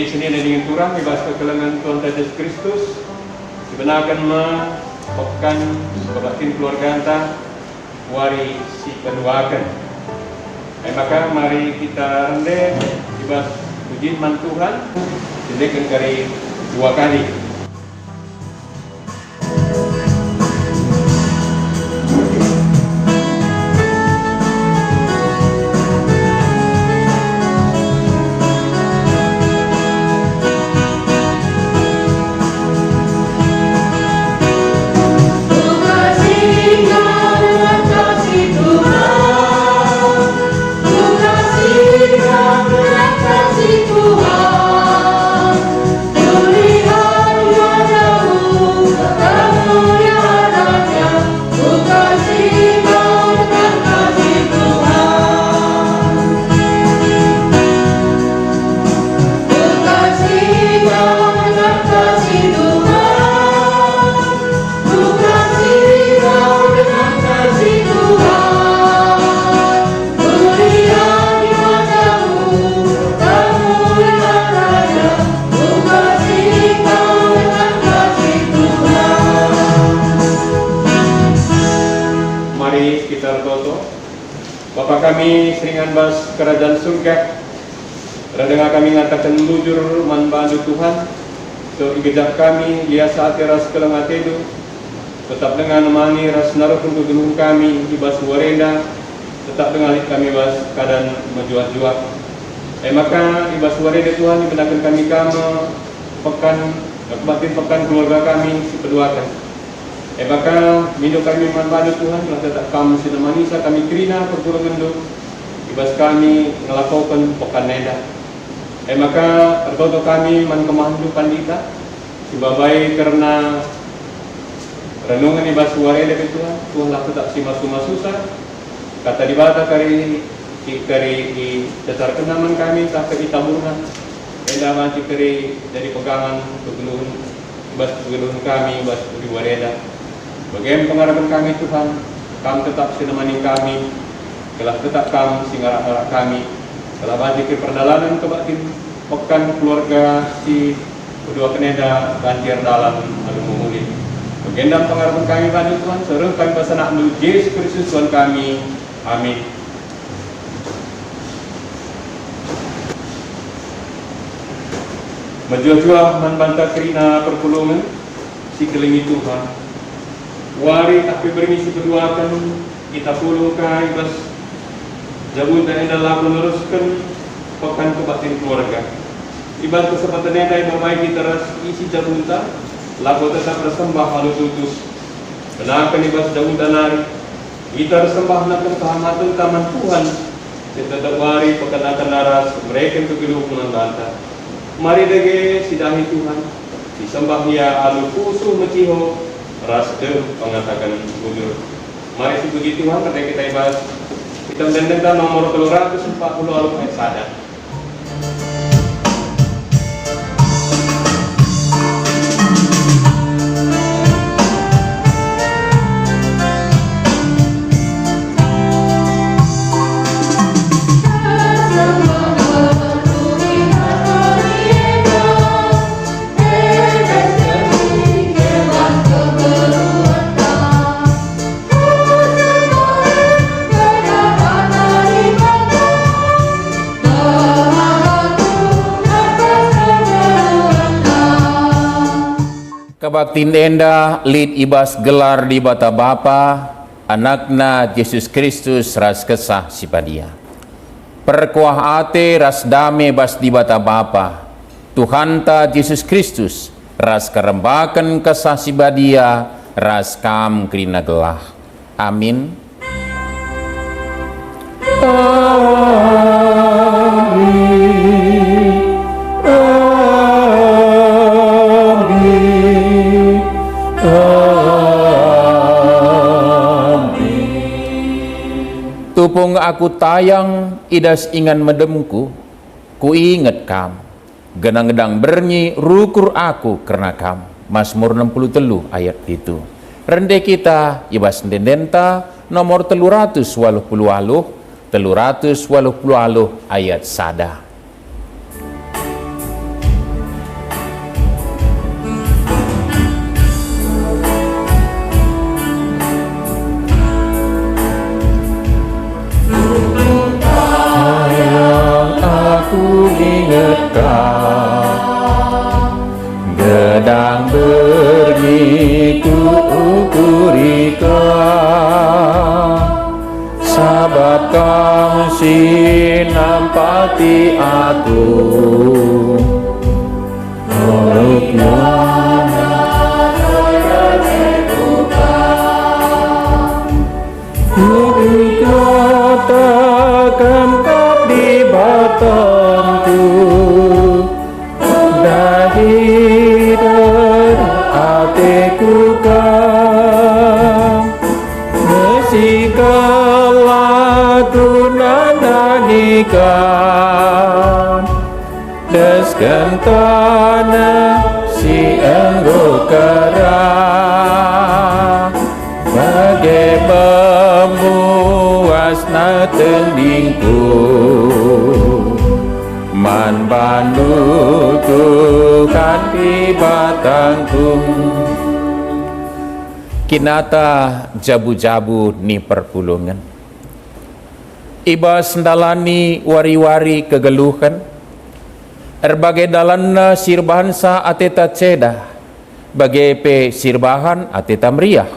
Jadi sini ada dengan turang ibas kekelengan Tuhan Yesus Kristus sebenarkan pekan kebatin keluarga anta wari si penuakan. Maka mari kita rendah ibas puji man Tuhan sedekah kali 2 kali. Bapa kami seringan bas kerajaan surga, rendengar kami ngatakan lujur manbandu Tuhan, so igejak kami lihat saat ras kelengat itu, tetap dengan mani ras naruh untuk gunung kami di bas warenda, tetap dengan kami bas keadaan menjuat-juat. Maka di bas warenda Tuhan dibendahkan kami pekan kebatin pekan keluarga kami sepeduakan. Maka minum kami manfaat Tuhan telah tetap kami sinamanisa kami kerina pergulungan do ibas kami ngelakukan pekan neda. Maka ergoto kami man kemahandu pandita sibabai karena renungan ibas wareda Tuhan lah tetap si masu-masusa kata dibata kari di dasar kenaman kami tak kitaburna endaman cikeri dari pegangan pegeluhun ibas pegeluhun kami ibas di wareda. Bagaimana pengharapan kami Tuhan, kami tetap sinemani kami, telah tetap kami singarak-arak kami, telah banjir perdalanan kebatin pekan keluarga si kedua keneda banjir dalam alu memulih. Bagaimana pengharapan kami pada Tuhan, seru kami pesanak Yesus Kristus Tuhan kami, amin. Menjual-jual manbanta kerina perpulungan si kelingi Tuhan. Wari tapi bermisi berduakan kita puluhkan ibas jabun dan endah laku meneruskan pekan kebatin keluarga. Ibas kesempatan endah bermain kita ras isi jabun tak laku tetap bersembah halus tutus. Benarkan ibas jabun dan nari kita bersembah nakan kehormatan taman Tuhan. Tetap wari pekan akan naras mereka untuk kehidupan banta. Mari dege sidahi Tuhan disembah dia alu pusuh meciho ras mengatakan bujur. Mari begitu Tuhan ketika kita ibas kita mendengar nomor 340 ayat sadar. Kebaktin enda lid ibas gelar di bata Bapa, anakna Yesus Kristus ras kesah sipadia. Perkuah ate ras dame bas di bata Bapa, Tuhanta Yesus Kristus ras kerembakan kesah sipadia ras kam krina gelah. Amin. Tupung aku tayang idas ingan medemku, ku inget kam. Genang-gedang bernyi rukur aku karena kam. Mazmur 63 ayat itu. Rende kita ibas dendenta nomor 380 ayat sada. sedang begitu ukurika, sabab kamu sinampati aku. Katakan di batanku, dari hatiku kan, mesikala ku nandanikan, deskan tanah si anggokara, bagai memuasna tendingku, man bandu Tuhan di batangku. Kinata jabu-jabu ni perpulungan, iba sendalani wari-wari kegeluhan, erbagai dalanna sirbahansa ateta ceda, bagai pe sirbahan ateta meriah.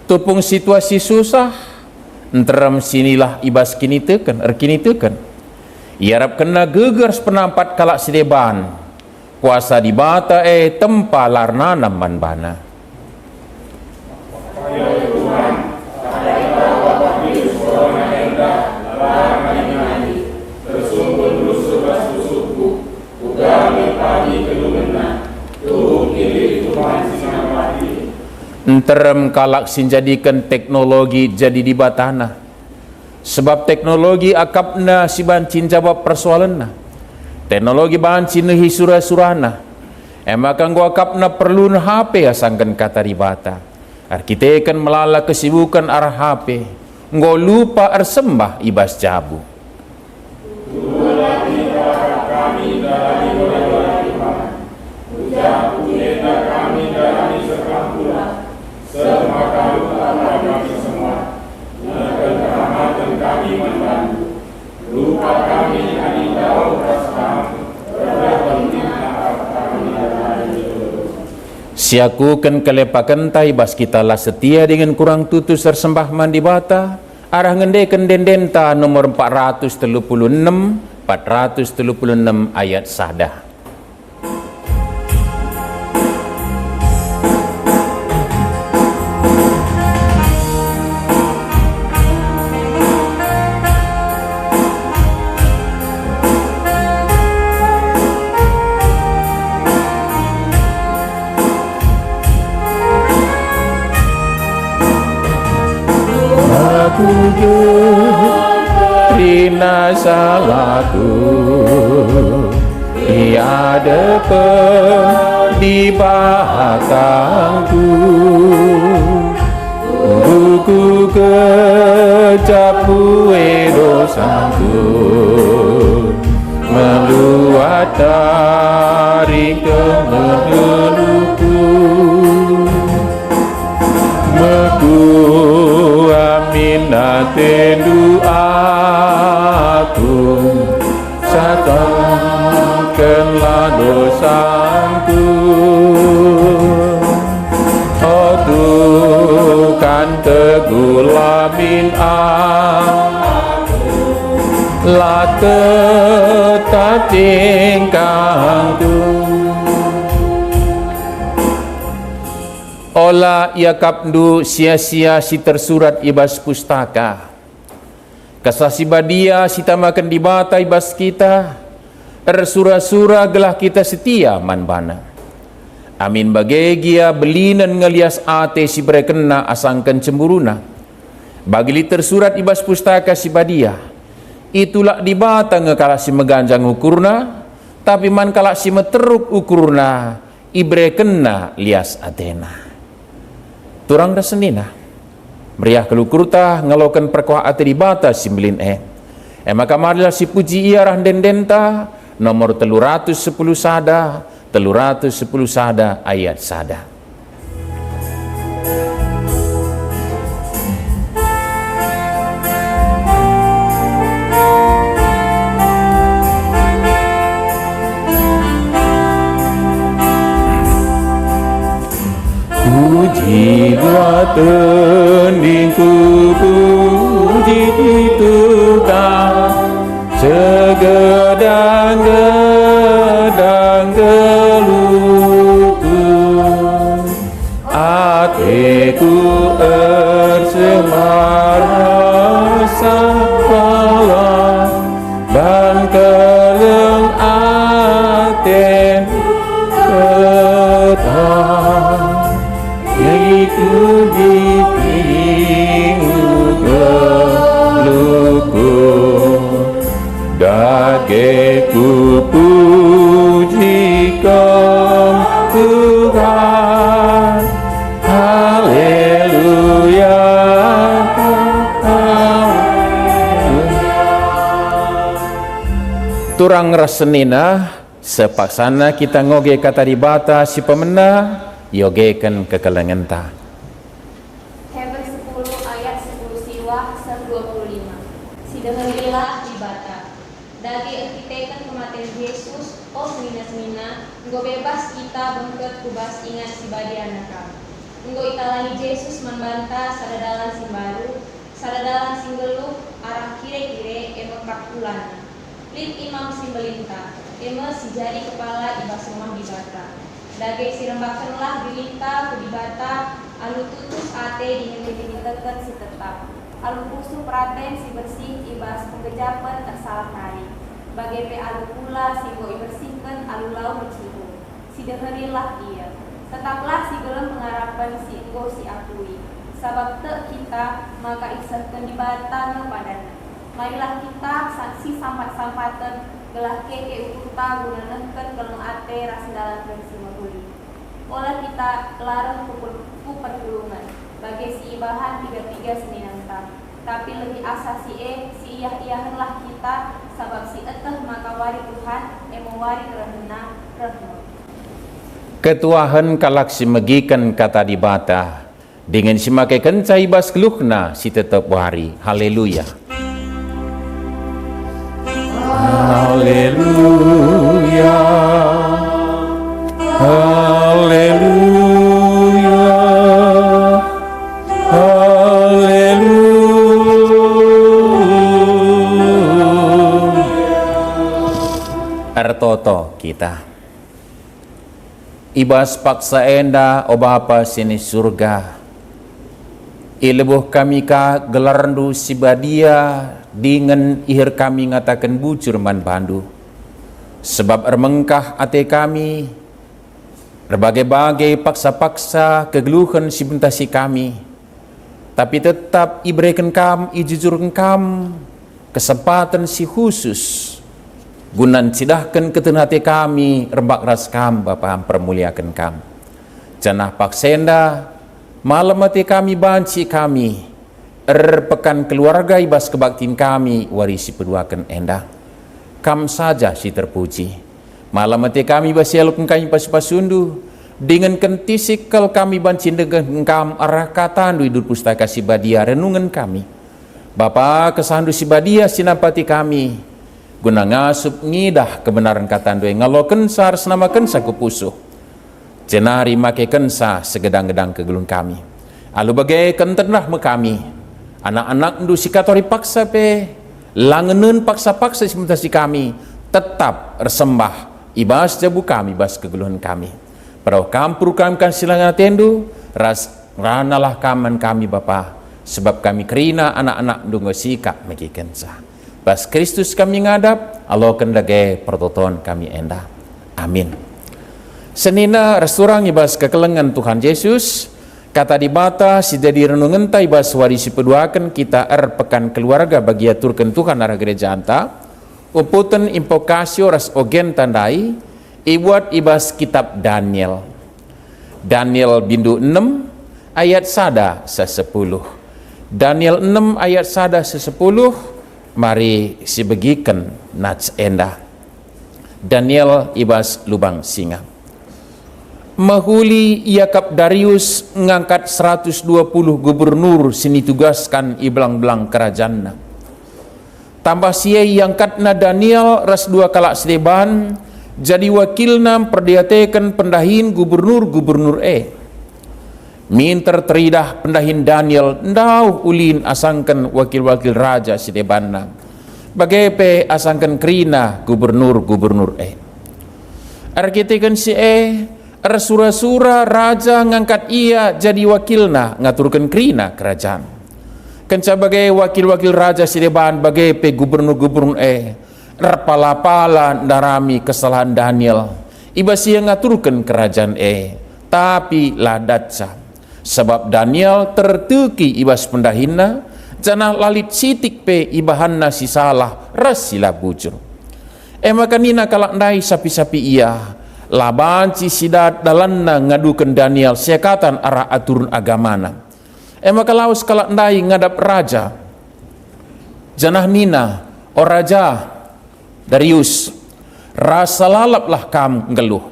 Tupung situasi susah, enteram sinilah ibas kini teken, Iarap kena geger penampat kalak sedeban, kuasa di bata tempa larnana manbana. Enterem kalak sinjadikan teknologi jadi di batana, sebab teknologi akapna si bancin jawab persoalanna, teknologi bancin nehi surah-surahna, emakan gua akapna perlu HP asangkan kata di bata, arkitekan melala kesibukan arah HP, nggo lupa arsembah ibas jabu. Siakukan kelepakan tai bas kita lah setia dengan kurang tutus tersembah mandi bata, arah ngendekan dendenta nomor 436 ayat sadah. Rina salahku, tiada di batangku, buku kecapu dosaku, meluat dari kemengeluhku, meku aminate doaku, satakanlah dosaku. Oh Tuhan teguhlah min aku, lah tetap tingkahku. Ola ia kapdu sia-sia si tersurat ibas pustaka, kasasi badia si tamakan di bata ibas kita, sura-sura gelah kita setia manbana. Amin bagegia belinan ngelias ate si berekena asangkan cemburuna, bagili tersurat ibas pustaka si badia, itulah di bata ngekala si meganjang ukurna, tapi man kala si meteruk ukurna, ibre kena lias atena. Turang da senina meriah kelukurta ngalokan perkuah ate di bata simbilin maka marilah si puji iarah dendenta nomor 310 sada ayat sada. Pujilah tandingku, puji Tuhan, segedang-gedang geluhku. Hatiku ersemar rasa Allah, dan keleng aten ketah. Itu dipinggu geluhku, dageku pujikan Tuhan. Haleluya, turang rasenina sepaksana kita ngoge kata dibata si pemena yogekan kekelengan ta. Heber 10 ayat 10 siwa 25. Sidengerilah ibata. Dagi engkitekan kematian Yesus, oh semina-semina, enggo bebas kita bengket kubas ingat si badiana kam. Enggo italani Yesus membantah sadadalan sing baru, sadadalan sing geluh, arah kire-kire eme kakulana. Lid imam sing belinta, eme si jadi kepala ibas rumah dibata. Dage sirembakanlah dilinta ku dibata, anu tutus ate dingintekan si tetap. Alu pusu praten si bersih ibas pengejapan tersalah kari. Bage pe alu pula si go ibersihkan alu lau mencihu. Si dengerilah ia. Tetaplah si gelem mengharapkan si enggo si akui. Sabab te kita maka isahkan dibata no padana. Marilah kita saksi sampat-sampatan gelah keke ukuta gunanengkeun keleng ate rasendalan versi maguli. Olah kita larang ku pertulungan bagi si ibahan 33 seninanta. Tapi lebih asa si iyah-iyahanlah kita sabab si eteh maka wari Tuhan wari rahna rahmat. Ketuahan kalak si megikan kata dibata dengan si makai kencai bas keluhna si tetap wari. Haleluya. Haleluya, haleluya, haleluya. Ertoto kita ibas paksa enda o Bapa sini surga, ilebuh kami ka gelarndu si badia dengan ihir kami ngatakan bujur man bandu, sebab ermengkah ate kami berbagai-bagai paksa-paksa kegeluhan si bentasi kami, tapi tetap iberikan kam, ijujurkan kam kesempatan si khusus gunan sidahkan ketun hati kami rebak ras kam Bapa permuliakan kam. Janah paksenda malam hati kami banci kami pekan keluarga ibas kebaktiin kami warisi peduakan endah. Kam saja si terpuji. Malam hati kami basialuk kami pas-pasundu dengan kentisikal kami bancin dengan kam arah katan hidup pustaka si badia renungan kami. Bapa kesandu si badia sinapati kami guna ngasup ngidah kebenaran katan dua ngaloken sar senamaken saku pusuh. Jenari make kensa segedang-gedang kegelung kami. Alu bagai kentenah me kami. Anak-anak ndu sikatori paksa pe langenun paksa-paksa simulasi kami tetap resembah ibas jabu kami bas kegeluhan kami. Parau kampur kami kan silangan tendu ras ranalah kaman kami Bapa, sebab kami kerina anak-anak ndu ngosikak megikensa. Bas Kristus kami ngadap, Allah kendage pertoton kami endah. Amin. Senina resurang ibas kekelengan Tuhan Yesus. Kata dibata si jadi renungan tai bas warisi peduakan kita pekan keluarga bagi aturkan Tuhan arah gereja anta uputen impokasio ras ogen tandai ibuat ibas kitab Daniel bindu 6 ayat sada se-10. Daniel 6 ayat sada se-10 mari si begiken nats endah. Daniel ibas lubang singa. Mahuli Yakab Darius ngangkat 120 gubernur sini tugaskan iblang-belang kerajaan. Tambah sia yangkatna Daniel ras 2 kalak sedeban jadi wakilna perdiatekan pendahin gubernur minter teridah pendahin Daniel ndau ulin asangkan wakil-wakil raja sidebanna bagepe asangkan krina gubernur-gubernur arkitekan si sura-sura raja ngangkat ia jadi wakilna ngaturkan krina kerajaan kan sebagai wakil-wakil raja sideban bagepe gubernur-gubernur pala-pala narami kesalahan Daniel ibasi yang ngaturkan kerajaan tapi ladatsa sebab Daniel tertuki ibas pendahina janah lalit sitik pe ibahanna si salah rasila bujur makanina kalak ndai sapi-sapi ia labanci sidat dalanna ngadukan Daniel siakatan arah aturun agamana makalaus kalak ndai ngadap raja janah nina o raja Darius rasa lalaplah kamu ngeluh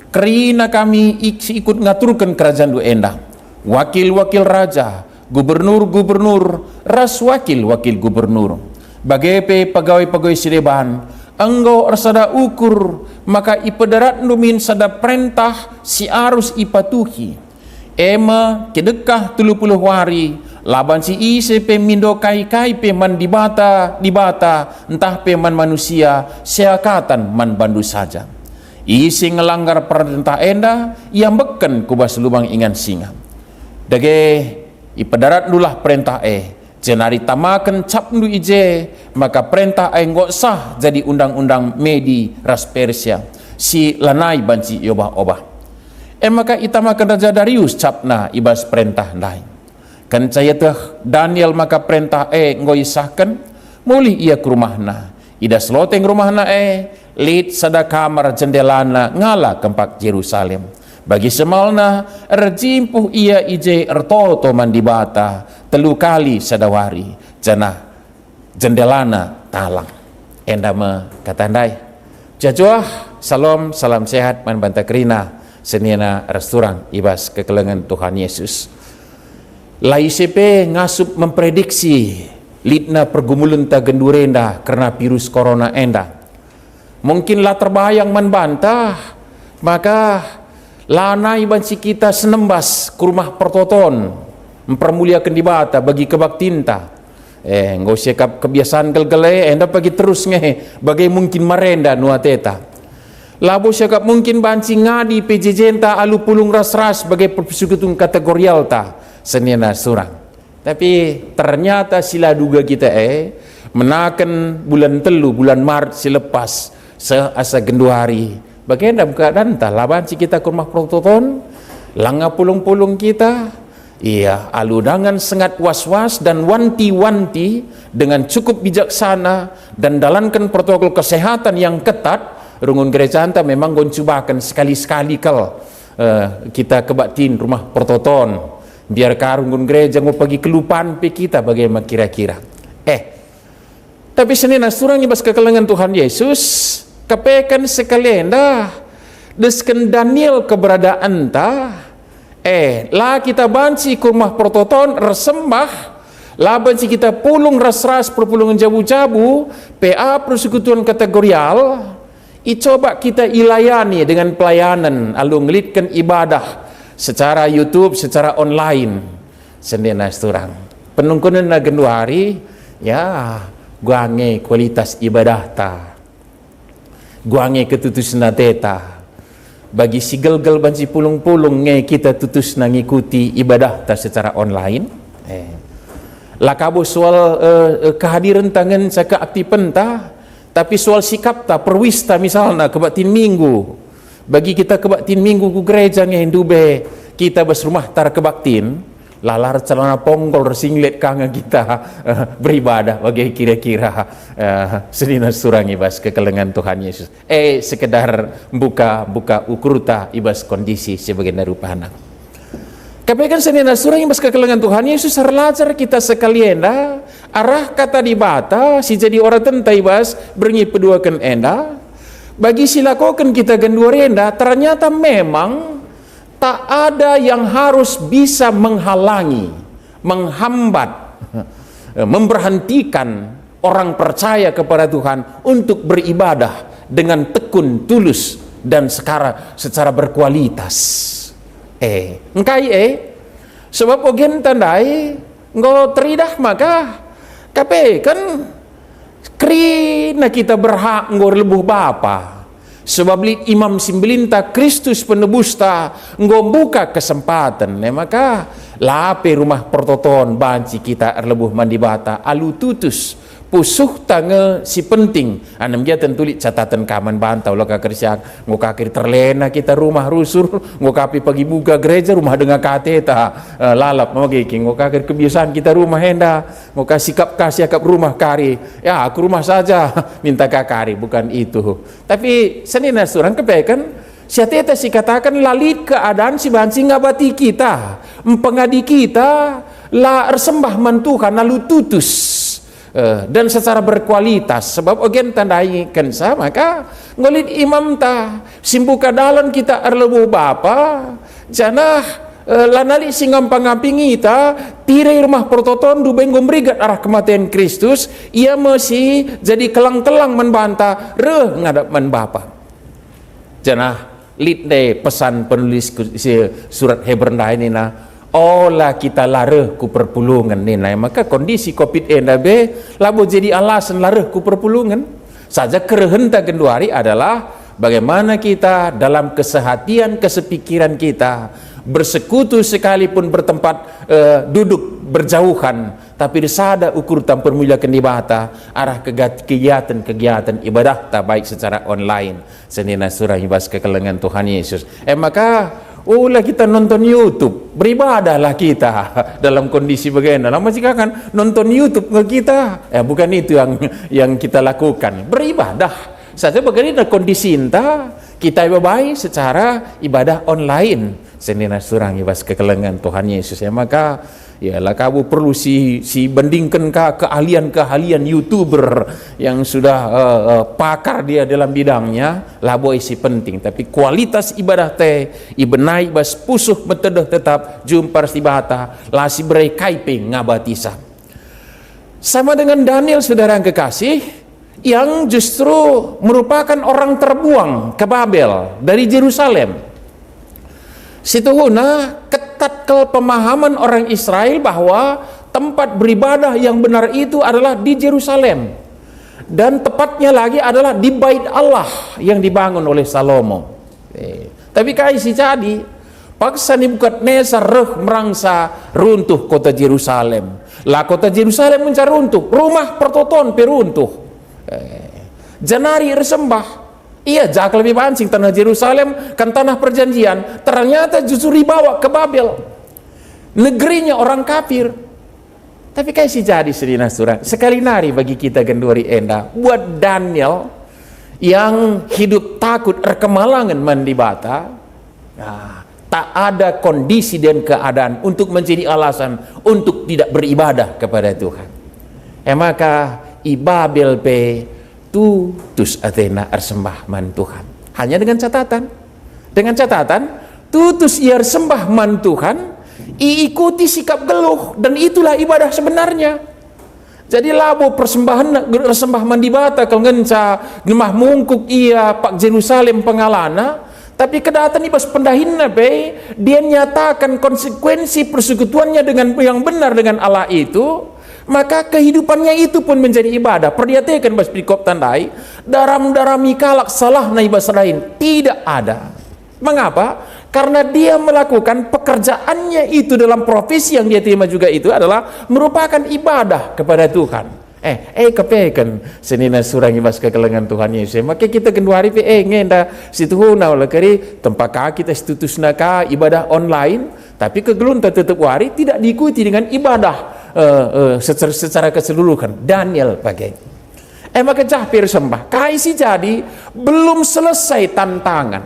kerina kami ikut ngaturkan kerajaan du endah wakil-wakil raja gubernur-gubernur ras wakil-wakil gubernur bagepe pegawai-pegawai sideban engkau arsada ukur maka ipadarat numin sada perintah si arus ipatuhi ema kedekah 30 hari laban si ise pe mindo kai-kai pe man dibata entah pe man manusia seakatan man bandu saja isi ngelanggar perintah enda yang beken kubas lubang ingan singa dage ipadarat nulah perintah jenari tamakan capnu ije maka perintah ngok sah jadi undang-undang Medi ras Persia si lanai banci obah-obah maka itamakan Raja Darius capna ibas perintah lain kan caya teh Daniel maka perintah ngoi sahkan muli ia ke rumahna ida seloteng rumahna lid sada kamar jendelana ngala kempak Yerusalem bagi semalna rejimpuh ia ije ertoto mandibata 3 kali sadawari janah jendelana talang endama katandai jajuah salam sehat man bantakrina seniana restoran ibas kekelengan Tuhan Yesus LAICP ngasup memprediksi lidna pergumulan ta gendurenda karena virus corona enda mungkinlah terbayang membantah maka lanai banci kita senembas ke rumah pertoton mempermuliakan dibata bagi kebaktinta ngau sekap kebiasaan gelgele enda pagi terus bagai mungkin marenda nuateta labu sekap mungkin banci ngadi PJJ alu pulung ras-ras sebagai persekutuan kategorial ta seniana surang tapi ternyata sila duga kita menakan bulan telu bulan Maret selepas seasa genduari bagaimana keadaan tak laban si kita ke rumah prototon langa pulung-pulung kita iya aludangan sangat was-was dan wanti-wanti dengan cukup bijaksana dan dalankan protokol kesehatan yang ketat rungun gereja anta memang goncubakan sekali-sekali kalau kita kebatin rumah prototon biar karungun gereja mau pergi kelupaan pe kita bagaimana kira-kira tapi senina surang ibas kekelengan Tuhan Yesus kepekan sekalian dah desken Daniel keberadaan ta lah kita banci ke rumah prototon resembah lah banci kita pulung ras-ras perpulungan jabu-jabu PA persekutuan kategorial coba kita ilayani dengan pelayanan alu ngelitkan ibadah secara YouTube secara online sendena surang penungkunan na genduari ya guange kualitas ibadah ta guange ketutus na teta bagi si gel-gel banci pulung-pulung kita tutus na ngikuti ibadah ta secara online lakabo soal kehadiran tangan sa keaktifan ta tapi soal sikap ta perwista misalnya kebatin minggu bagi kita kebaktin minggu ku gereja dube kita berumah tar kebaktin lalar celana ponggol singlet kanga kita beribadah bagi kira-kira senina surang ibas kekelengan Tuhan Yesus sekedar buka ukurta ibas kondisi sebagai narupana kapekan senina surang ibas kekelengan Tuhan Yesus harlajar kita sekalian arah kata dibata si jadi orang tenta ibas bernyi peduakan enda bagi silakokan kita genduarenda ternyata memang tak ada yang harus bisa menghalangi, menghambat, memberhentikan orang percaya kepada Tuhan untuk beribadah dengan tekun, tulus dan secara berkualitas. Engkai sebab ogen tandai nggo teridah maka kape kan krina kita berhak nggo lebuh bapa. Sebab li imam simbelinta Kristus penebusta nggo buka kesempatan maka lape rumah pertoton banci kita erlebuh mandi bata alu tutus pusuh tange si penting anam dia tentulik catatan kaman bantau lo kakersiak ngo kakir terlena kita rumah rusur ngo kapi pagi buka gereja rumah dengan kateta lalap mogi ngo kakir kebiasaan kita rumah henda ngo kasih akap rumah kari ya aku rumah saja minta kakari bukan itu tapi senina surang kepekan siateta si katakan lalit keadaan si banci ngabati kita empengadi kita la ersembah mantuhan lalu tutus dan secara berkualitas sebab ogen tandai kensa maka ngolit imam ta simbuka dalan kita erlebu bapa janah lanali singam pangampingi ta tirai rumah pertoton du benggom brigat arah kematian Kristus ia masih jadi kelang-kelang membantah ngadap men bapa janah litne pesan penulis surat Hebrew ini olah kita lareh ku perpulungan ni maka kondisi covid be labo jadi alasan lareh ku perpulungan saja kerehenta kenduari adalah bagaimana kita dalam kesehatian kesepikiran kita bersekutu sekalipun bertempat duduk berjauhan tapi disada ukur tampur mulia kendibata arah kegiatan ibadah tak baik secara online senina surah ibas kekelengan Tuhan Yesus maka lah kita nonton YouTube, beribadahlah kita dalam kondisi begini. Lama jika kan nonton YouTube kita, bukan itu yang kita lakukan. Beribadah saja bagaimana kondisi kita ibadah secara ibadah online. Senina surang ibas kekelengan Tuhan Yesus maka lah kamu perlu si bandingkan keahlian YouTuber yang sudah pakar dia dalam bidangnya labo isi penting tapi kualitas ibadah ibenai bas pusuh betedah tetap jumpa istibata lasi berai kaiping ngabatisa sama dengan Daniel saudara yang kekasih yang justru merupakan orang terbuang ke Babel dari Yerusalem. Situhuna ketat ke pemahaman orang Israel bahwa tempat beribadah yang benar itu adalah di Yerusalem dan tepatnya lagi adalah di Bait Allah yang dibangun oleh Salomo. Tapi kaisi jadi paksa Nebukadnezar merangsa runtuh kota Yerusalem. Lah kota Yerusalem mencari runtuh, rumah pertoton peruntuh. Janari resembah. Iya, jak lebih pancing tanah Yerusalem kan tanah perjanjian, ternyata justru dibawa ke Babel. Negerinya orang kafir. Tapi kayak si jadi sedina surah. Sekali nari bagi kita genduri enda buat Daniel yang hidup takut kemalangan mandi bata. Nah, tak ada kondisi dan keadaan untuk menjadi alasan untuk tidak beribadah kepada Tuhan. Maka ibabel pe tutus Athena ersembah man Tuhan hanya dengan catatan tutus ia ersembah man Tuhan ikuti sikap geluh dan itulah ibadah sebenarnya. Jadi labo persembahan ersembah man dibata kalau ngenca gemah mungkuk ia pak Yerusalem pengalana tapi kedatan ibas pendahinna be dia nyatakan konsekuensi persekutuannya dengan yang benar dengan Allah itu maka kehidupannya itu pun menjadi ibadah. Perhatikan bas pikop tandai daram-darami kalak salah na ibas lain tidak ada. Mengapa? Karena dia melakukan pekerjaannya itu dalam profesi yang dia terima juga itu adalah merupakan ibadah kepada Tuhan. Kepekan senina surang ibas kekelengan Tuhan Yesus. Maka kita kedua hari ngenda situhuna oleh kari tempat kita institusna ka ibadah online tapi kegelunta tetap wari tidak diikuti dengan ibadah secara keseluruhan. Daniel bagai maka jahpir sembah kaisi jadi belum selesai tantangan,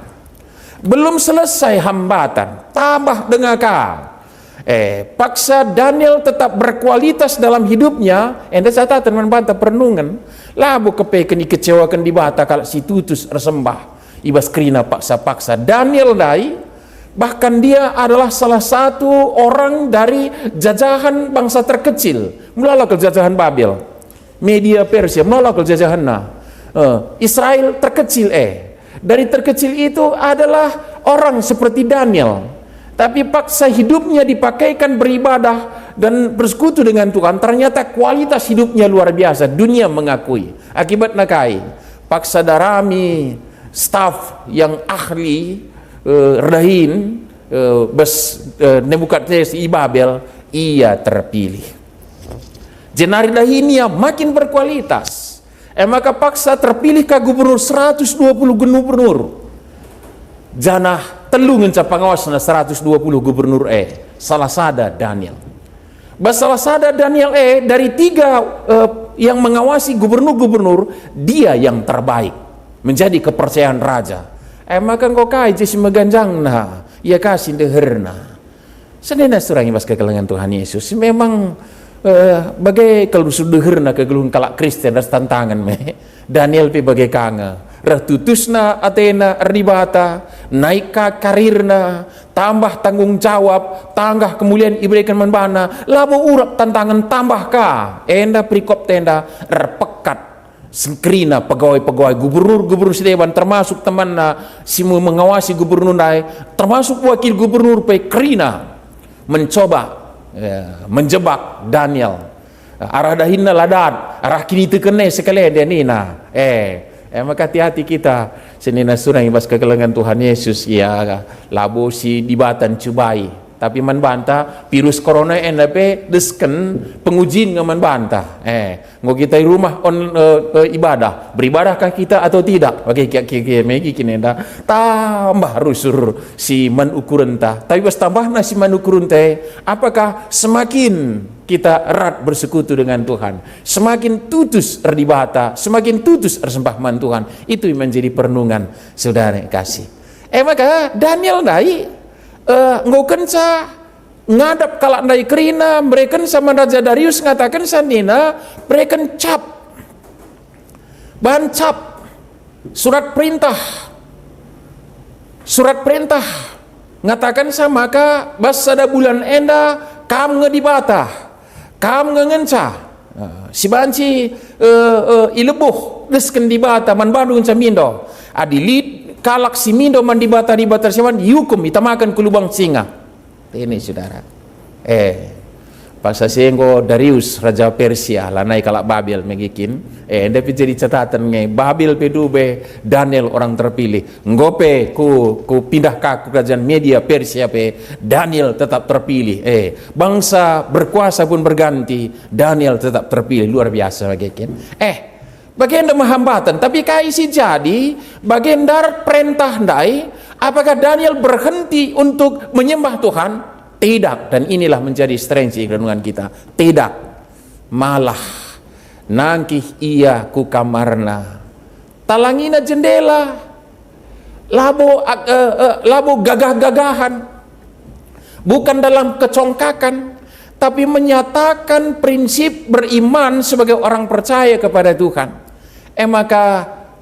belum selesai hambatan, tambah dengan paksa Daniel tetap berkualitas dalam hidupnya. Enda catatan membantah perenungan labu kepekan dikecewakan dibata kalau si tutus resembah ibas krina paksa-paksa Daniel dai. Bahkan dia adalah salah satu orang dari jajahan bangsa terkecil melalui jajahan Babel, Media Persia melalui jajahan Israel terkecil dari terkecil itu adalah orang seperti Daniel. tapi paksa hidupnya dipakaikan beribadah dan bersekutu dengan Tuhan, ternyata kualitas hidupnya luar biasa. Dunia mengakui. Akibat nakai, paksa darami staf yang ahli redahin Nebukadnezar i Babel, ia terpilih. Jenari dahinia makin berkualitas. Maka paksa terpilih ke gubernur 120 gubernur. Janah telungan ca pangawasna 120 gubernur salah sada Daniel. Salah sada Daniel dari 3 yang mengawasi gubernur-gubernur, dia yang terbaik, menjadi kepercayaan raja. Maka engkau kai jesi meganjangna, ia kasih deherna. Senena surangi pas kekelengan Tuhan Yesus. Memang bagai kalau sudah deherna kegelung kalak Kristen dan tantangan me. Daniel pi bagai kanga. Ratutusna Athena ribata, naik ke karirna, tambah tanggung jawab, tanggah kemuliaan iberikan manbana, labo urap tantangan tambah ka, enda prikop tenda repekat sengkrina pegawai-pegawai gubernur sedewan, termasuk temanna simu mengawasi gubernur nai, termasuk wakil gubernur pe krina mencoba menjebak Daniel. Arah dahinna ladat, arah kini tekene sekali dia nina. Maka hati-hati kita senina sunang ibas kekelengan Tuhan Yesus ya labo si dibatan cubai, tapi manbanta virus corona endape desken pengujin ngaman banta ngo kita di rumah ibadah, beribadahkah kita atau tidak? Bagi megi kinenda tambah rusur si man ukuran ta, tapi pas tambahna si man ukuran teh, apakah semakin kita erat bersekutu dengan Tuhan, semakin tutus erdibata, semakin tutus ersembahman Tuhan, itu menjadi perenungan saudara kasih. Maka Daniel dai ngokensa ngadap kalak dai kerina, mereka sama Raja Darius ngatakan sanina, mereka cap bancap surat perintah ngatakan sama maka bas ada bulan enda kam ngedibata, kam ngenca si banci ilebuh desken dibata man bandung mindo adilit kalak si mindo man dibata siaman dihukum itamakan ke lubang singa. Ini saudara Pasal senggo Darius Raja Persia lanai kalak Babel megikin tapi jadi catatan nge Babel pedube Daniel orang terpilih ngope ku pindah ke kerajaan Media Persia pe Daniel tetap terpilih bangsa berkuasa pun berganti Daniel tetap terpilih luar biasa megikin bagian dari hambatan tapi kaisi jadi bagian dari perintah dai apakah Daniel berhenti untuk menyembah Tuhan? Tidak, dan inilah menjadi strength renungan kita. Tidak, malah nangkih ia ku kamarna, talangina jendela, labo gagah-gagahan, bukan dalam kecongkakan, tapi menyatakan prinsip beriman sebagai orang percaya kepada Tuhan. Maka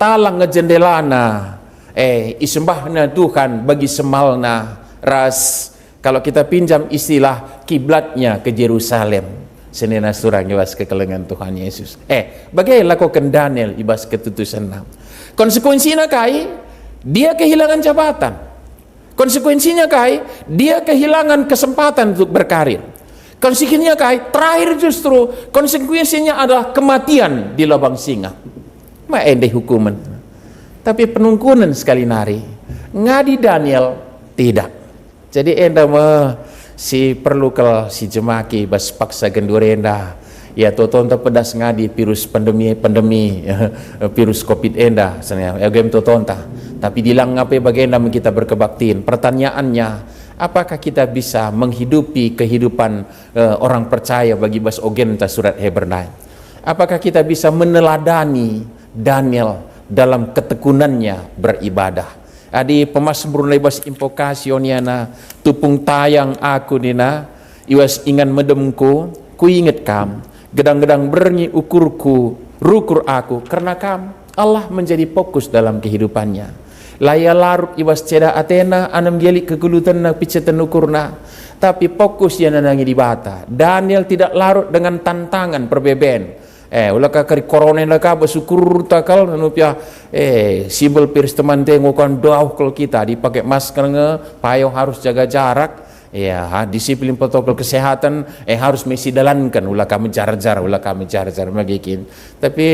talang ngejendelana, isembahna Tuhan bagi semalna ras. Kalau kita pinjam istilah kiblatnya ke Yerusalem, senena surang ibas kekelengan Tuhan Yesus. Bagaimana lakukan Daniel ibas ketutusan nam? Konsekuensinya kai dia kehilangan jabatan. Konsekuensinya kai dia kehilangan kesempatan untuk berkarir. Konsekuensinya kai terakhir justru konsekuensinya adalah kematian di lubang singa. Endeh hukuman. Tapi penungkunan sekali nari. Ngadi Daniel tidak. Jadi enda si perlu kalau si jemaki bas paksa gendurenda ya totonta pedas ngadi virus pandemi virus covid enda sebenarnya game totonta tapi dilang ngapai bagaimana kita berkebaktiin. Pertanyaannya apakah kita bisa menghidupi kehidupan orang percaya bagi bas ogenta surat Hebernai? Apakah kita bisa meneladani Daniel dalam ketekunannya beribadah? Adi pemasmur lebas impokasioniana tupung tayang aku nina iwas ingan medemku ku inget kam gedang-gedang bernyi ukurku rukur aku karena kam Allah menjadi fokus dalam kehidupannya laya larut iwas ceda Athena anam gelik kegulutan na picetan ukurna tapi fokus yang nanangi di bata. Daniel tidak larut dengan tantangan perbeben Ulah ka kari corona la ka bersyukur takal anu pia sibel pirs teman tengokan doa kalau kita dipakai masker payo harus jaga jarak. Disiplin protokol kesehatan harus mesti dalankan ulah kami jar-jar magikin. Tapi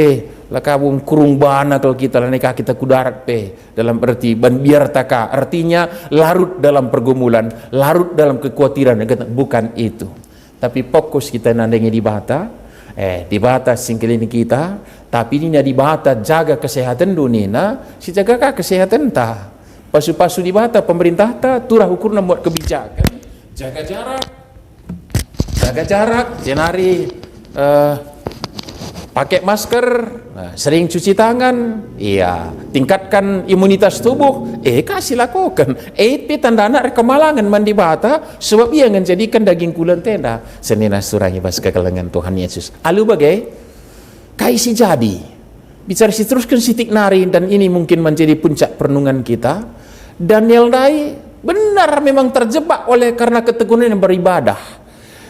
lah kabung kurung bana kalau kita lah nikah kita kudarat dalam arti ban biar taka artinya larut dalam pergumulan, larut dalam kekhawatiran, bukan itu. Tapi fokus kita nandengi di bata singkelini kita, tapi ini di bata jaga kesehatan dunia, si jaga kesehatan ta. Pasu-pasu di bata pemerintah ta turah ukur buat kebijakan. Jaga jarak, jenari pakai masker, sering cuci tangan, tingkatkan imunitas tubuh, kasih lakukan. Tanda anak kemalangan mandi bata, sebab ia menjadikan daging kulen tenda. Senina surangi bas kekelengan Tuhan Yesus. Alu bagai, kaisi jadi. Bicara si teruskan sitik nari, dan ini mungkin menjadi puncak perenungan kita. Daniel Dai benar memang terjebak oleh karena ketekunan yang beribadah.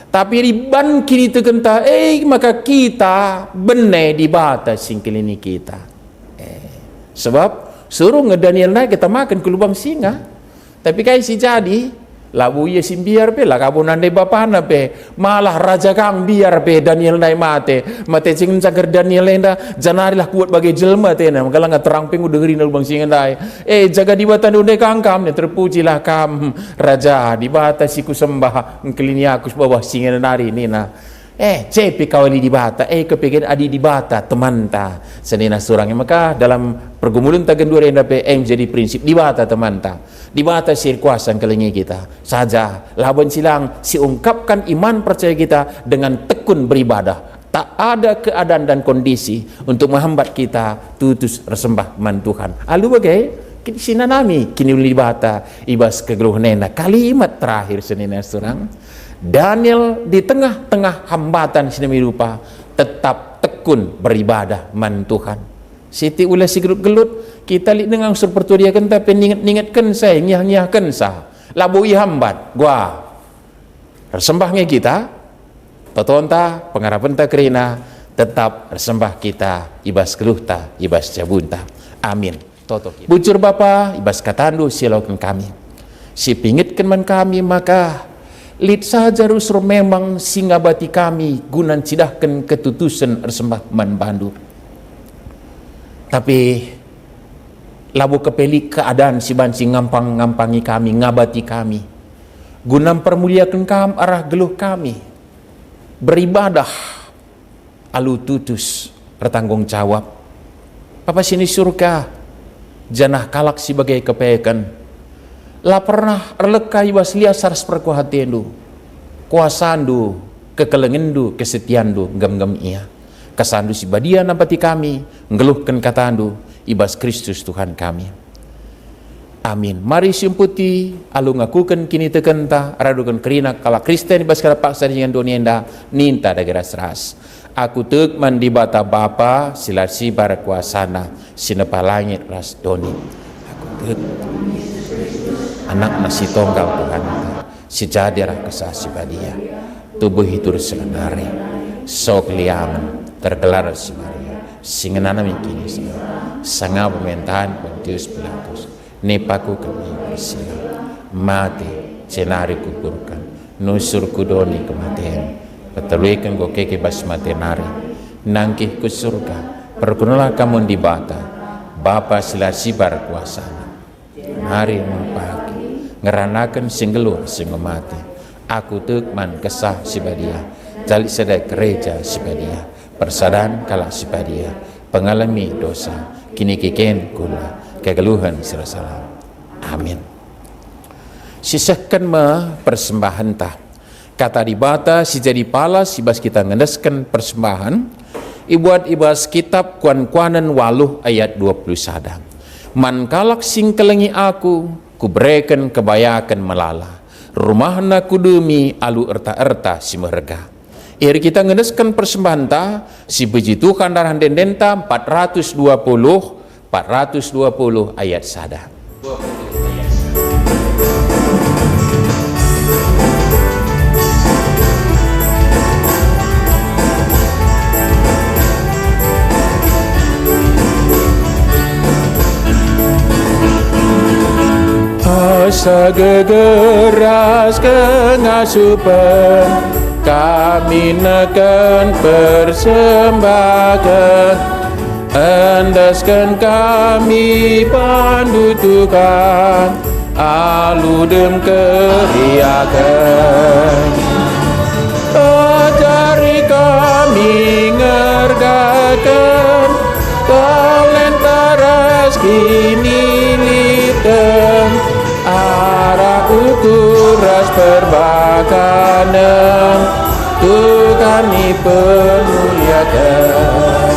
Tapi riban kini tegenta, maka kita benar di batas singkilini kita. Sebab suruh Daniel naik kita makan ke lubang singa. Tapi kayak si jadi labu iya simbiar pe lah kabu nande bapana pe malah raja kang biar pe Daniel naik mate cing cager Daniel enda janari lah kuat bagi jelma tena makala nggak terang pengu dengerin lubang singa dai jaga di batan unde kangkam ne terpujilah kam raja di bata siku sembah ngkelini aku bawah singa nari nina cepi kawali di bata kepikir adi di bata teman ta senina surangnya maka dalam pergumulan tagen dua renda pe jadi prinsip di bata teman ta di bata sir kuasa kelingi kita saja laban silang si ungkapkan iman percaya kita dengan tekun beribadah. Tak ada keadaan dan kondisi untuk menghambat kita tutus resembah man Tuhan. Alu bagai sina nami kini di bata ibas kegeluhanena kalimat terakhir senina surang. Daniel di tengah-tengah hambatan sedemikian rupa tetap tekun beribadah man Tuhan. Siti ulah si gelut kita lihat dengan unsur pertudiakan tapi ningatkan saya nyah-nyahkan sah labui hambat gua resembahnya kita totonta pengharapan tak kerina tetap resembah kita ibas keluhta ibas jabunta amin toto kita. Bujur Bapa ibas katandu silakan kami si pingitkan man kami maka lid saja rusur memang singabati kami gunan cidahkan ketutusan resembah man bandu. Tapi labu kepelik keadaan si banci ngampang-ngampangi kami, ngabati kami. Gunam permuliakan kami arah geluh kami. Beribadah alu tutus bertanggung jawab. Papa sini surga janah kalak sebagai kepekan. La pernah erlekai bas liasar seperkuhatendu. Kuasandu, kekelengendu, kesetiandu, gam-gam ia. Kesandu si badia nampati kami, ngeluhkan katandu, ibas Kristus Tuhan kami. Amin. Mari simputi, alu ngakukan kini tekenta, radukan kerina kala Kristen ibas kala paksa dengan donienda, ninta dagira seras. Aku tek mandi bata Bapa, silar sibar kuasana, sinepa langit ras doni. Aku tek anak nasi tonggal Tuhan, si jadirah kesah si badia, tubuh hitur selenare, sok liaman, tergelar si Maria singenana mikini sanga pemerintahan Pontius Pilatus nepaku kami bersilang mati cenari kuburkan nusur kudoni kematian peteluikan go keke bas matenari nangkih ke surga pergunalah kamu di bata Bapa silar sibar kuasana hari pagi ngeranakan singgelu singemati aku tekman kesah si badia jalik sedek gereja si badia persadaan kala sipadia pengalami dosa kini kiken kula kegeluhan sirasalam amin. Sisahkan persembahan tah kata di bata si jadi palas ibas kita ngendeskan persembahan ibuat ibas kitab kuan-kuanan waluh ayat 20 sadang man kalak sing kelengi aku kubrekan kebayakan melala rumahna kudumi alu erta-erta si merga. Iri kita ngendeskan persembahan ta si beji Tuhan darah dendenta 420 ayat sada. sagegeras kengasupen kami neken persembahkan endaskan kami pandu Tuhan aludem keriakan ajari kami ngergakan talentaras kini litem arah ukuras perbakanan Tuhan dipermuliakan.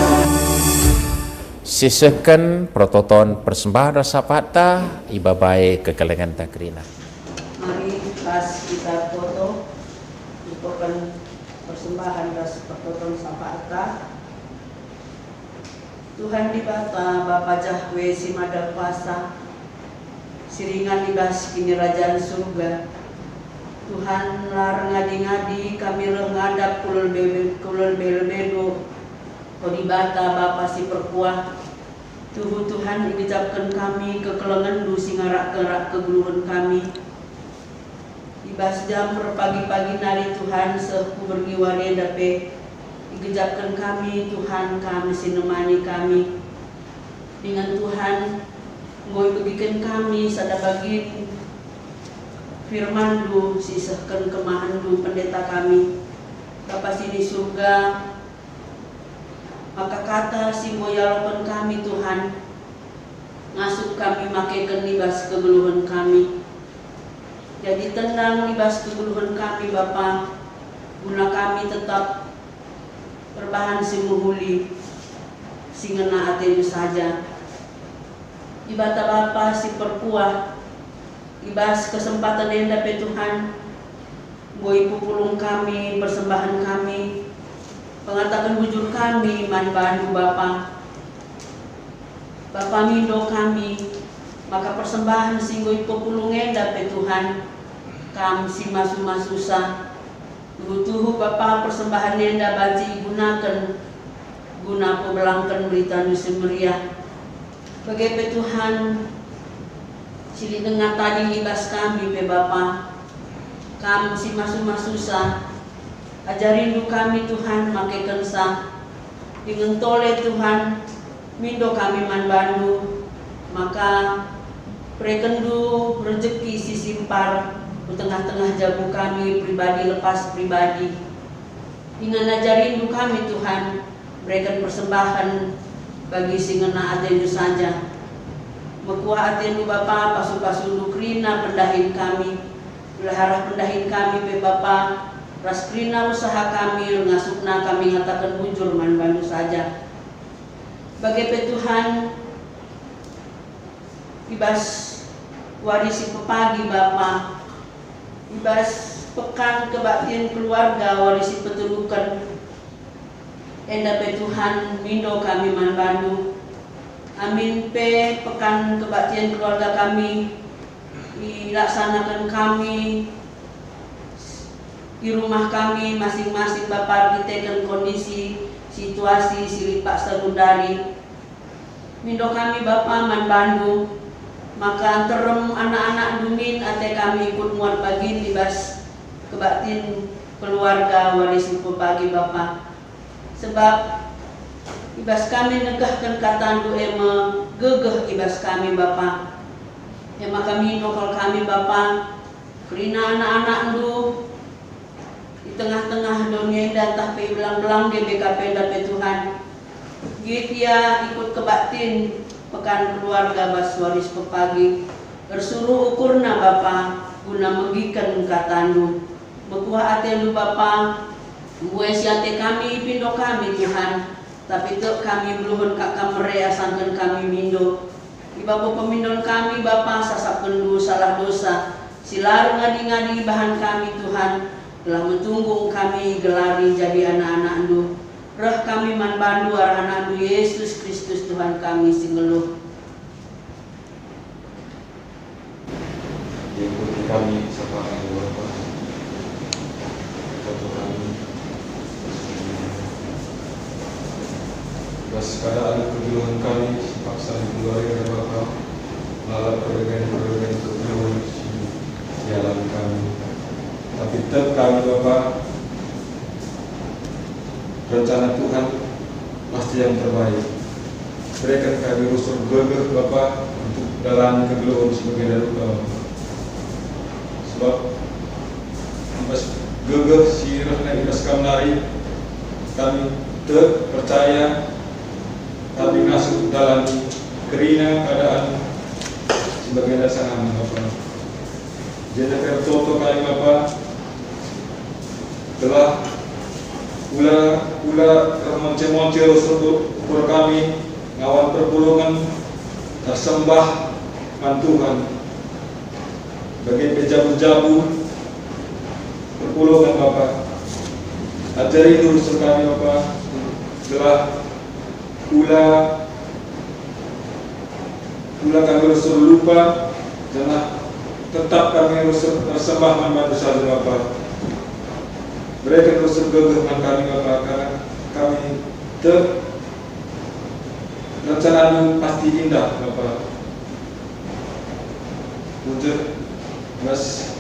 Sisakan prototon persembahan rasa patah ibabai kekelengan takrina. Mari pas kita foto merupakan persembahan rasa prototon sapata. Tuhan dibata Bapa Jahwe si Maha Kuasa, siringan libas kini Rajaan Surga. Tuhan lar ngadi-ngadi kami rengadap kulul bel-bedo kodibata Bapa si perkuah. Tuhan diucapkan kami kekelengan du singarak-gerak keguluhan kami. Ibas jam pagi-pagi nari Tuhan sehu bergiwari dape digejapkan kami Tuhan kami sinemani kami dengan Tuhan ngoi begikan kami sada bagin firman du sisahkan kemahan du pendeta kami Bapa sini surga. Maka kata si moyalopan kami Tuhan ngasup kami makaikan libas kegeluhan kami. Jadi tenang libas kegeluhan kami Bapa, guna kami tetap berbahan si muhuli singena atenu saja. Ibata Bapa si perkuah ibas kesempatan yang dapat Tuhan boy pupulung kami persembahan kami pengatakan bujur kami manbandu Bapa mindo kami maka persembahan singgoy populungen dapat Tuhan kami si masu-masusah tuhu Bapa persembahan nenda baji gunakan guna pebelangkan berita nusa meriah bagaimana Tuhan sili dengar tadi libas kami pe Bapa kami si masu-masusah ajarin du kami Tuhan makai kensa dengan tole Tuhan mindo kami manbandu maka prekendu rezeki si simpar di tengah-tengah jabu kami pribadi lepas pribadi dengan ajarin du kami Tuhan berikan persembahan bagi singena atendu saja mekuah atendu Bapa pasu-pasu dukrina pendahin kami belahara pendahin kami pe Bapa raskrina usaha kami ngasupna kami ngatakan bujur manbandu saja bagai Tuhan ibas warisi pepagi Bapa ibas pekan kebaktian keluarga warisi petulukan enda Tuhan mindo kami manbandu amin pe pekan kebaktian keluarga kami dilaksanakan kami di rumah kami masing-masing Bapak kita kan kondisi situasi silipak sekundari mindo kami Bapak manbandu maka anterem anak-anak dumin ate kami ikut muat bagin libas kebaktin keluarga warisi pagi Bapak sebab ibas kami negahkan katandu ema gegeh ibas kami Bapak ema kami lokal kami Bapak kerina anak-anak du di tengah-tengah dunia dan tapi belang-belang di BKP dapat Tuhan dia ikut kebaktin pekan keluarga baswaris pepagi bersuruh ukurna Bapa guna megikan katandu bekuah atendu Bapa bues yate kami pindo kami Tuhan tapi tuk kami beluhun kak kamere asangkan kami mindo ibapo pemindon kami Bapa sasap kendu salah dosa silar ngadi-ngadi bahan kami Tuhan telah mentunggung kami gelari jadi anak-anak Andu roh kami manbandu arahan Andu Yesus Kristus Tuhan kami singeluh ikuti kami serta Bapa foto kami atas keadaan kegiluhan kami paksa keluarga Bapa lalat perdengan kegiluhan jalan kami. Tapi tetap kami Bapa, rencana Tuhan pasti yang terbaik. Berikan kami rusuk gagah Bapa untuk dalam kegeluhan sebagai darurat. Sebab pas gagah sirahnya ikhlas kamnari, kami terpercaya kami masuk dalam kerina keadaan sebagai dasar Bapa. Jadi toto kami Bapa telah pula monce-monce ukur kami ngawal perpulungan tersembah man Tuhan bagi pejabu-jabu perpulungan Bapa. Ajari urusan kami Bapa telah pula kami harus lupa jangan tetap kami harus tersembah membantu saja Bapa. Berikan urusan gagahan kami Bapa, karena kami rencana pasti indah Bapa. Wujud mas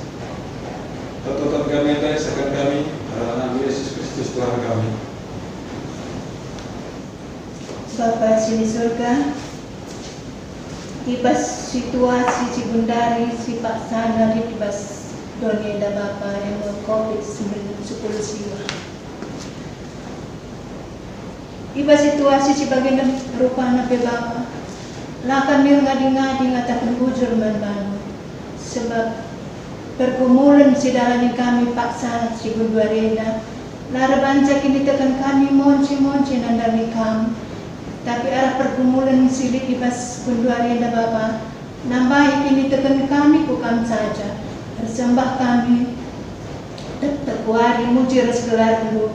tuntutan kami yang seakan kami adalah Nabi Yesus Kristus Tuhan kami. Bapa sini surga, ibas situasi si bundari si paksana di ibas dunia da Bapa yang COVID-19 siwa. Iba situasi si bagian rupa na pe Bapa, lakan mir ngadi-ngadi ngatakan bujur man sebab pergumulan si dalani kami paksa si Gudwarena, lara banca kini tekan kami monci nandani kami. Tapi arah pergumulan silik ibas Gudwarena Bapa, nambahi kini tekan kami bukan saja. Bersembah kami tetap wari mujir segelar dulu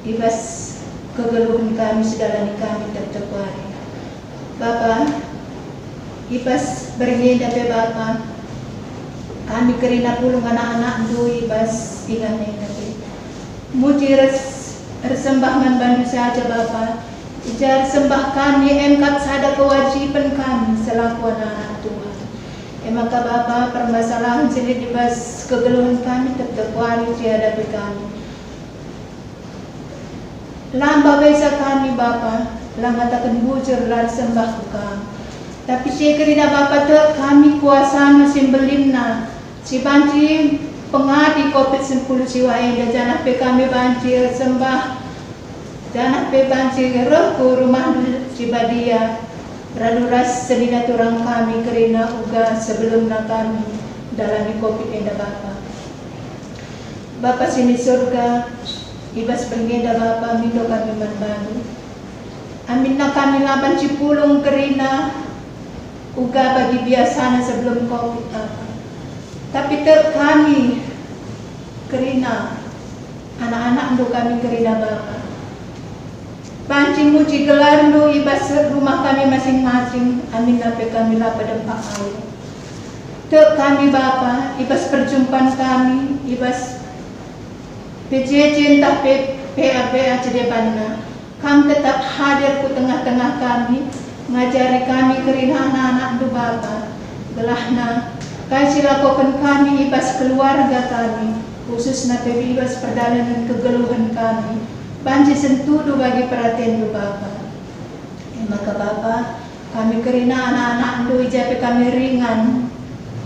ibas kegeluhan kami sedalani kami tetap wari Bapa ibas berngeda pe Bapa kami kerina pulung anak-anak du ibas ingane tapi mujir bersembah man bandu saja Bapa ijar sembah kami engkat sada kewajiban kami selaku anak-anak Tuhan. Maka Bapa permasalahan sini dibahas kegeluhan kami tetap wari dihadapi kami. Lamba besa kami Bapa, langatakan bujur lar sembah kami. Tapi sekerina Bapa ter kami kuasana simbelimna si banci pengadi COVID-19 siwa enda janah pe kami banci sembah janah pe banci reku rumah si badia. Raduras sedina turang kami kerana uga sebelumna kami dalam COVID enda Bapa. Bapa sini surga, ibas berngeda Bapa mindo kami membantu. Amin na kami laban cipulung kerana uga bagi biasana sebelum COVID Bapa. Tapi ter kami kerana anak-anak ndo kami kerana Bapa. Pancing muci gelar lu ibas rumah kami masing-masing. Amin nape kami lah pada Pak Allah. Tek kami Bapa, ibas perjumpaan kami, ibas PJJ entah PAB aja kami tetap hadir ku tengah-tengah kami, ngajari kami kerina anak-anak du Bapa. Gelahna, kasih lakukan kami ibas keluarga kami, khusus nape ibas perjalanan kegeluhan kami. Banci sentudu bagi perhatian du Bapa. Maka Bapa, kami kerina anak-anak du ijape kami ringan,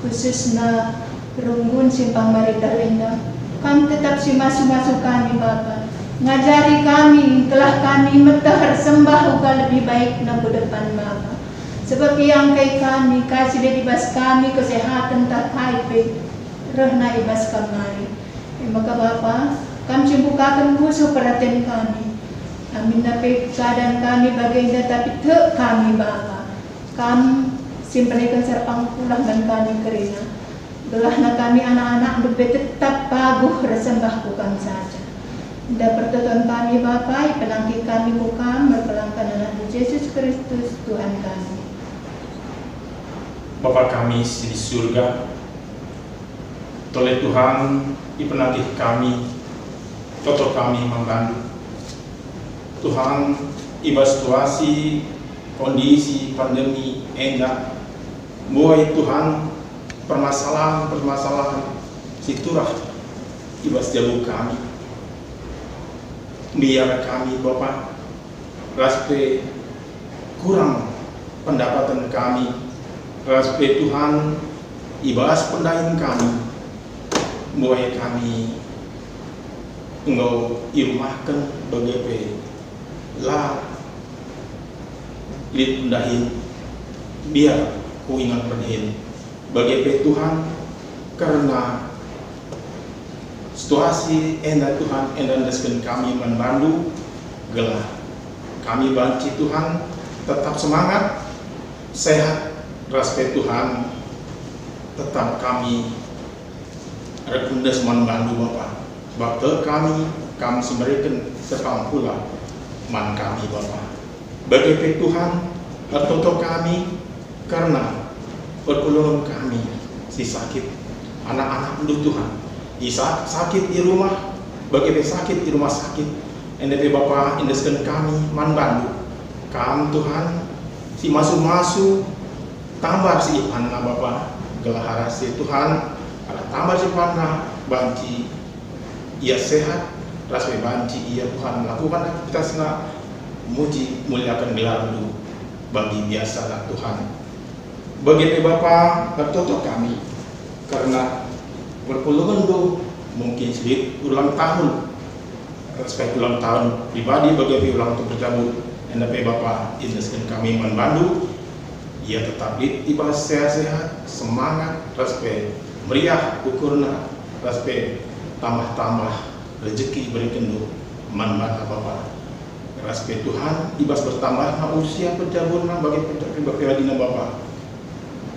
khususnya runggun simpang marita lenda. Kami tetap si masuk kami Bapa. Ngajari kami, telah kami metahar sembah uga lebih baik na ke depan Bapa. Sebab yang kay kami, kasih dia dibas kami kesehatan tak kaipe, rehna ibas kamari. Maka Bapa, kami cimbukakan musuh perhatian kami. Amin nape keadaan kami baginda tapi te kami Bapa. Kami simpanikan serpang pulang dan kami kerina. Gelahna kami anak-anak lebih tetap paguh resembah bukan saja. Dan pertutuan kami Bapa, penangki kami bukan berkelangkan anak Yesus Kristus Tuhan kami. Bapa kami di surga, toleh Tuhan ipenatih kami, contoh kami membantu. Tuhan, iba situasi, kondisi, pandemi, enggak. Mohon Tuhan, permasalahan siturah ibas jauh kami. Biar kami Bapak raspe kurang pendapatan kami, raspe Tuhan ibas pendahin kami, boleh kami engkau irumahkan bagaimana lah lid pendahin biar ku ingat pendahin bagaimana Tuhan, karena situasi enda Tuhan enda desken kami membantu gelah kami banci Tuhan tetap semangat sehat raspe Tuhan tetap kami rekundes membantu Bapak bakte kami memberikan serta pula man kami Bapak bagaimana Tuhan bertoto kami karena pertolongan kami si sakit anak-anak menurut Tuhan Isa sakit di rumah, bagaimana sakit di rumah sakit, NDP Bapak indeskan kami manbandu, kami Tuhan si masuk tambah si anak Bapak gelahara si Tuhan, kalau tambah si panah banci ia sehat, rasmi banci ia Tuhan melakukan kita senang muji muliakan gelar dulu bagi biasa lah Tuhan, bagaimana Bapak bertoto kami karena berpuluhan do mungkin sedikit ulang tahun respect ulang tahun pribadi bagi ulang tahun berjabut NDP Bapak indeskan kami membantu ia tetap tiba sehat-sehat semangat respect meriah ukurna respect tambah rezeki berikan do manbana Bapak respect Tuhan ibas bertambah usia penjabutna bagi pribadi Bapak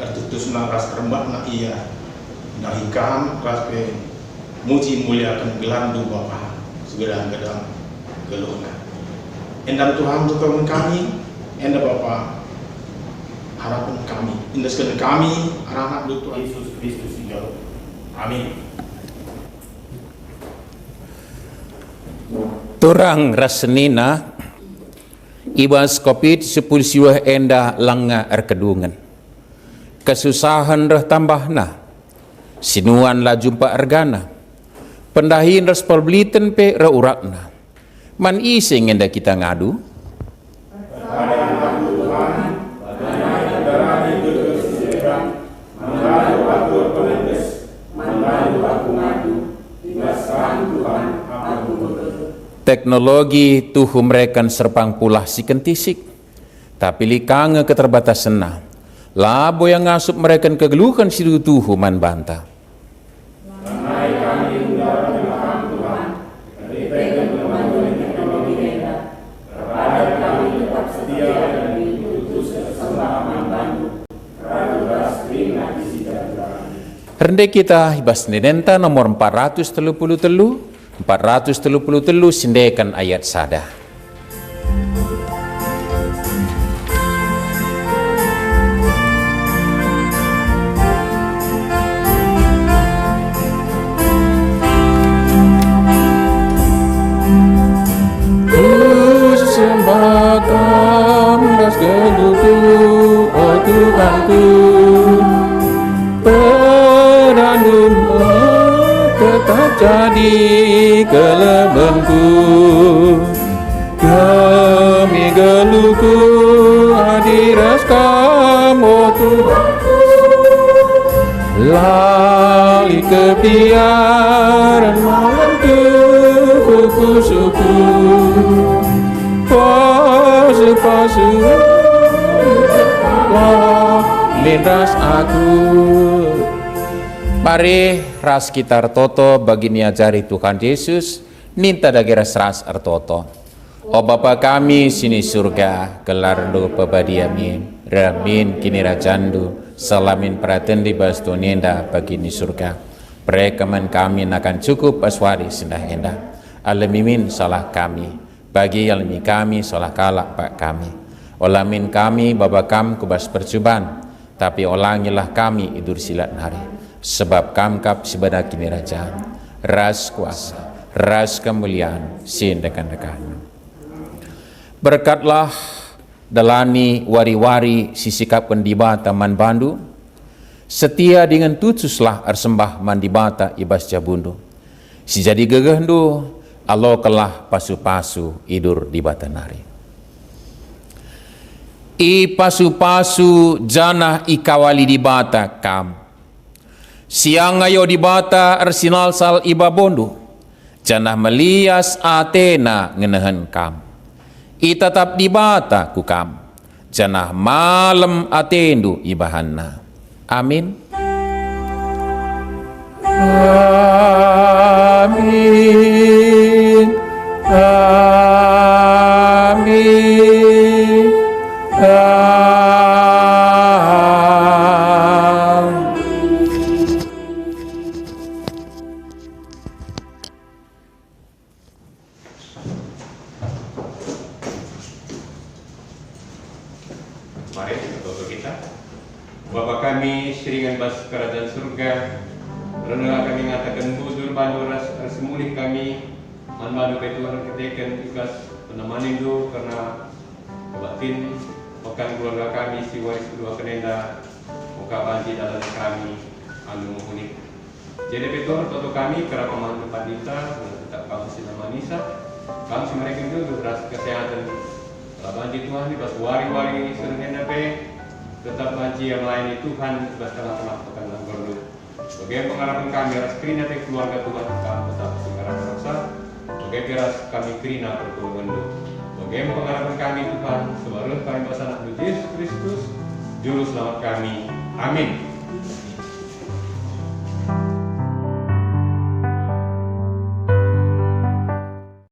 tertutusna ras rembakna ia nahikam raspe muji muliakan gelandu Bapa segedang-gedang gelona endam Tuhan tutupkan kami enda Bapa harapan kami indeskan kami anak Tuhan Yesus Kristus jauh amin. Torang rasenina ibas COVID-19 enda langa erkedungan kesusahan reh tambahna sinuan la jumpa ergana pendahin respol bliten pe reurakna man ising enda kita ngadu teknologi tuhu mereka serpang pulah si kentisik tapi likange keterbatasan na labo yang ngasup mereka kegeluhan sidu tuhu man banta Rendek kita hibas nedenta nomor 433 sindekan ayat sada. Sembahkan das gelutu, oh Tuhanku, peranmu tetap jadi kelebenku, kami geluku hadiras kamu Tuhanku, lali kebiaran malam kuku suku. Pasu lindas aku. Mari ras kita artoto bagi niajari Tuhan Yesus ninta dagi ras artoto. O Bapa kami sini surga kelardo pebadi amin ramin kini rajandu salamin praten di bastu nenda bagi ni surga perekaman kami akan cukup aswari sendah endah alamimin salah kami bagi yang lebih kami salah kalak pak kami olamin kami bapa kam kubas percuban tapi olangilah kami idur silat hari sebab kam kap sebadak kini raja ras kuasa ras kemuliaan sin dekan-dekan berkatlah dalani wari-wari sisikap pendiba taman bandu setia dengan tutuslah arsembah mandi bata ibas jabundo. Si jadi gegehndo, Allah kelah pasu-pasu idur di bata nari. I pasu-pasu janah ikawali di bata kam. Siang ayo di bata arsinal sal ibabondo. Janah melias atena ngenahan kam. I tetap di bata ku kam. Janah malam atendu ibahanna. Amin. Amin. Amin. Mari kita kita. Bapa kami, Seringan Bas Kerajaan Surga, rendah kami ngatakan bujur bandu ras semulih kami, manbadu ke Tuhan ketekan ikhlas penemani itu karena kebatin, bahkan keluarga kami si waris kedua kenenda, muka banci dalam kami, anu unik. Jadi betul toto kami kerana pemandu pandita, tetap kami si nama Nisa, kami si mereka itu beras kesehatan. Kalau banci Tuhan di pas wari-wari sering pe, tetap banci yang lain itu Tuhan bas tengah-tengah pekan langgar. Bagaimana pengharapan kami atas kerina te keluarga Tuhan kami tetap sekarang raksa. Bagaimana kami kerina pertolongan itu. Bagaimana pengharapan kami Tuhan sebaru kami bahasa anak Yesus Kristus Juru Selamat kami. Amin.